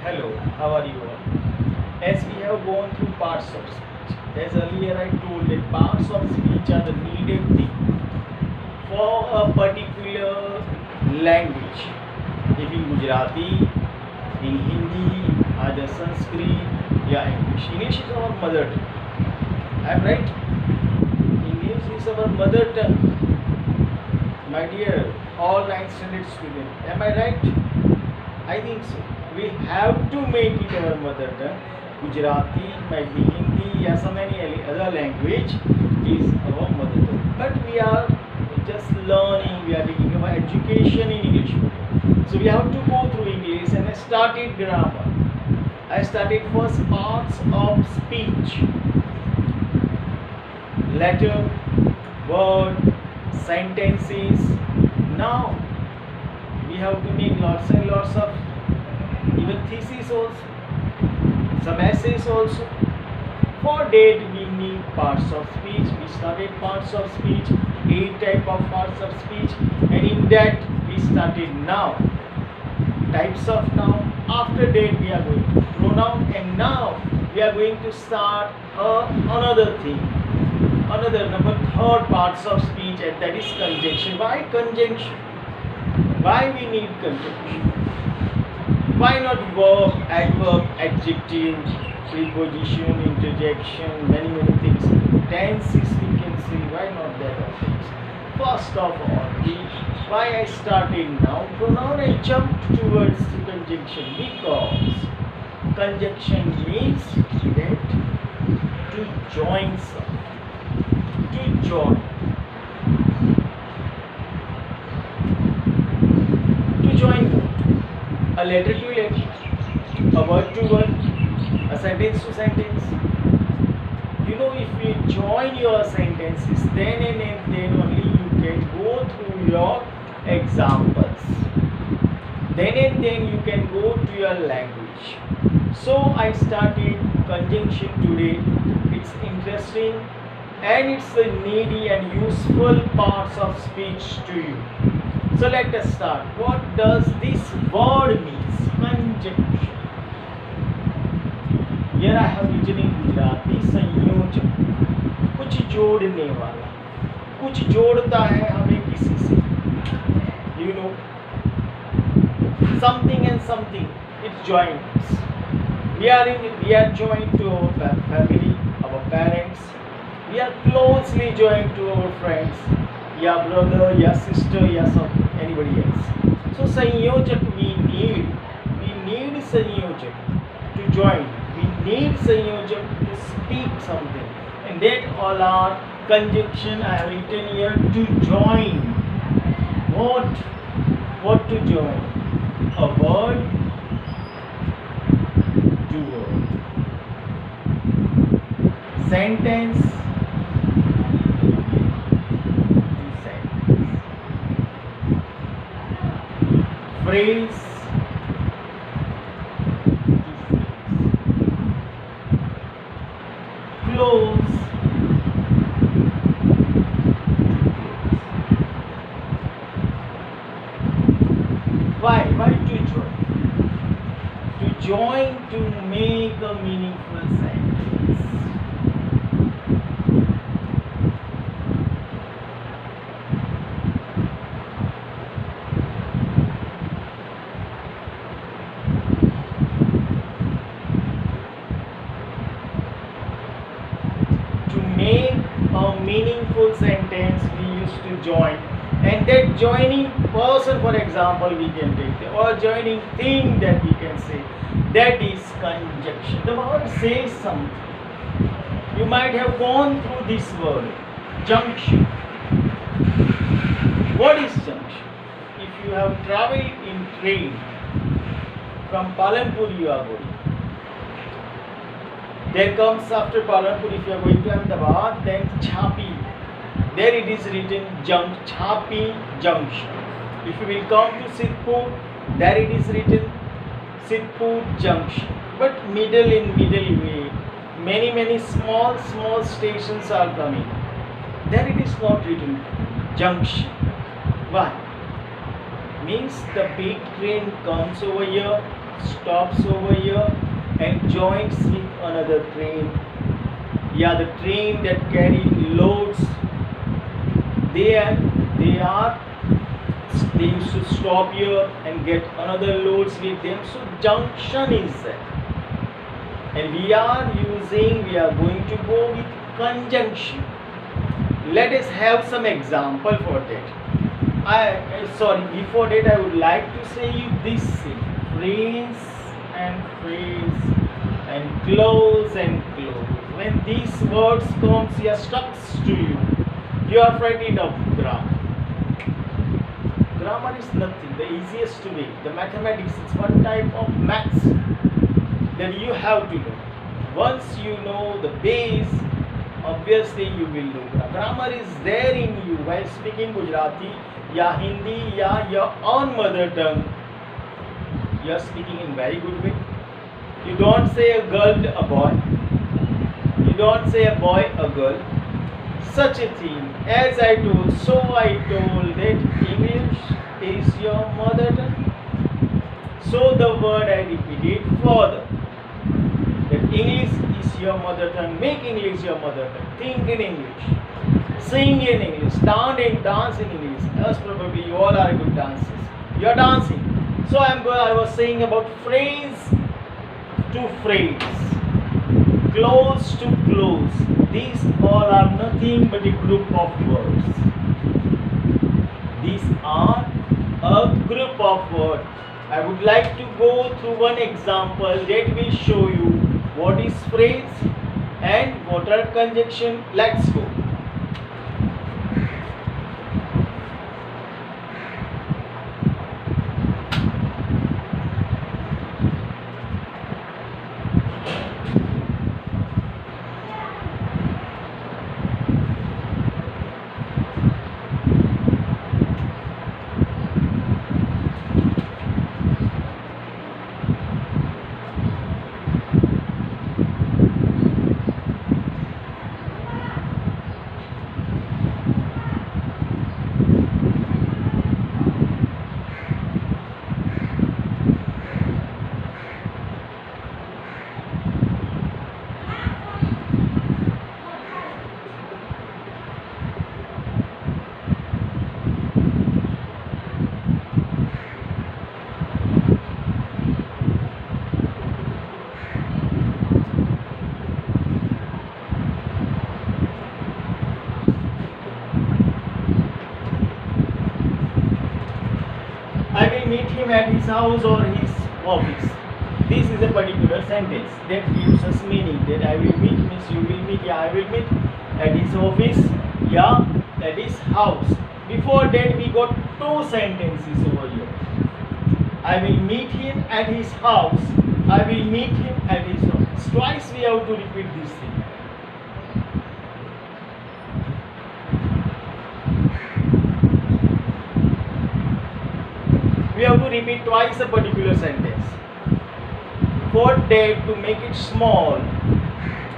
Hello, how are you all? As we have gone through parts of speech, as earlier I told that parts of speech are the needed thing for a particular language. If in Gujarati, in Hindi, either Sanskrit, yeah, English. English is our mother tongue. I'm right? English is our mother tongue. My dear, all 9th standard students. Am I right? I think so. We have to make it our mother tongue. Gujarati, might be Hindi, or some any other language is our mother tongue. But we are just learning, we are taking our education in English medium. So we have to go through English and I started grammar. I started first parts of speech. Letter, word, sentences. Now we have to make lots and lots of even thesis also, some essays also. For that we need parts of speech. We started parts of speech, 8 type of parts of speech, and in that we started now types of noun. After that we are going to pronoun, and now we are going to start another thing, another number third parts of speech, and that is conjunction. Why conjunction? Why we need conjunction? Why not verb, adverb, adjective, preposition, interjection, many things. Tenses we can see. Why not that all things? First of all, why I started now pronoun and jumped towards the conjunction, because conjunction means that to join something, to join. To join a letter to letter, a word to word, a sentence to sentence. You know, if you join your sentences, then and then only you can go through your examples. Then and then you can go to your language. So I started conjunction today. It's interesting and it's the needy and useful parts of speech to you. So let us start. What does this word means? Conjunction. Here I have written in Gujarati संयोजक, कुछ जोड़ने वाला, कुछ जोड़ता है हमें किसी से. You know, something and something, it joins. We are joined to our family, our parents. We are closely joined to our friends, या brother, या sister, या anybody else. So संयोजक we need संयोजक to join. We need संयोजक to speak something, and that all are conjunction. I have written here to join. What to join? A word to word. Sentence to sentence. Phrase to phrase. Close Why to join? To join to make a meaningful sentence. To make a meaningful sentence, we used to join. And that joining person, for example, we can take, or joining thing that we can say, that is conjunction. The word says something. You might have gone through this word, junction. What is junction? If you have traveled in train from Palanpur, you are going. Then comes after Palanpur, if you are going to Ahmedabad, then Chapi. There it is written Chapi Junction. If you will come to Sidhpur, there it is written Sidhpur Junction. But middle way, many small stations are coming. There it is not written junction. Why? Means the big train comes over here stops over here and joins with another train. Yeah, the train that carry loads. They are they are they used to stop here and get another loads with them. So junction is there. And we are going to go with conjunction. Let us have some example for that. Before that I would like to say you this thing. Phrase and close and close. When these words comes, here stuck to you. You are frightened of grammar. Grammar is nothing, the easiest way. The mathematics is one type of maths that you have to know. Once you know the base, obviously you will know. Grammar is there in you while speaking Gujarati, ya Hindi, ya your own mother tongue. You are speaking in very good way. You don't say a girl a boy. You don't say a boy a girl. Such a thing. As I told, so I told that English is your mother tongue. So the word I repeated further. That English is your mother tongue. Make English your mother tongue. Think in English. Sing in English. Dance in English. As probably you all are good dancers. You are dancing. So I was saying about phrase to phrase. Close to close. These all are nothing but a group of words. These are a group of words. I would like to go through one example that will show you what is phrase and what are conjunction. Let's go. I will meet him at his house or his office. This is a particular sentence that gives us meaning. That I will meet means you will meet. Yeah, I will meet at his office. Yeah, at his house. Before that we got two sentences over here. I will meet him at his house. I will meet him at his office. Twice we have to repeat this thing. We have to repeat twice a particular sentence. For that, to make it small,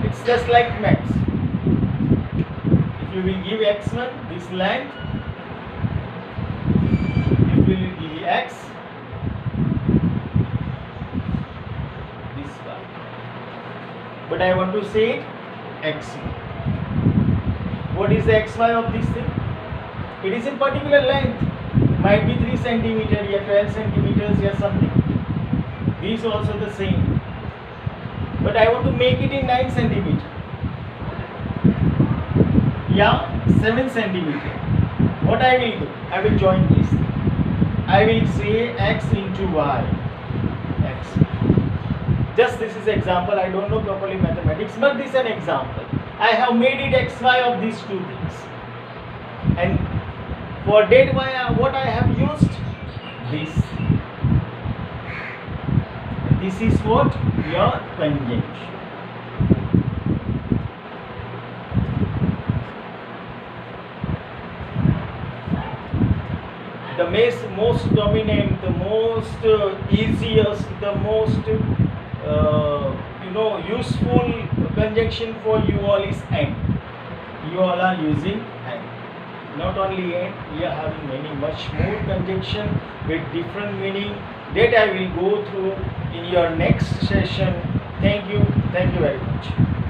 it's just like maths. If you will give x1 this length, if you will give x this one, but I want to say x1. What is the xy of this thing? It is in particular length. Might be 3 centimeters, yeah, 12 centimeters, yeah, something. These also the same. But I want to make it in 9 centimeters. Yeah, 7 centimeters. What I will do? I will join this. I will say x into y. X. Just this is example. I don't know properly mathematics, but this is an example. I have made it xy of these two things. And for that what I have used this. This is what your conjunction. The most dominant, the most easiest, the most useful conjunction for you all is and. You all are using and. Not only and, we are having much more conjunction with different meaning that I will go through in your next session. Thank you very much.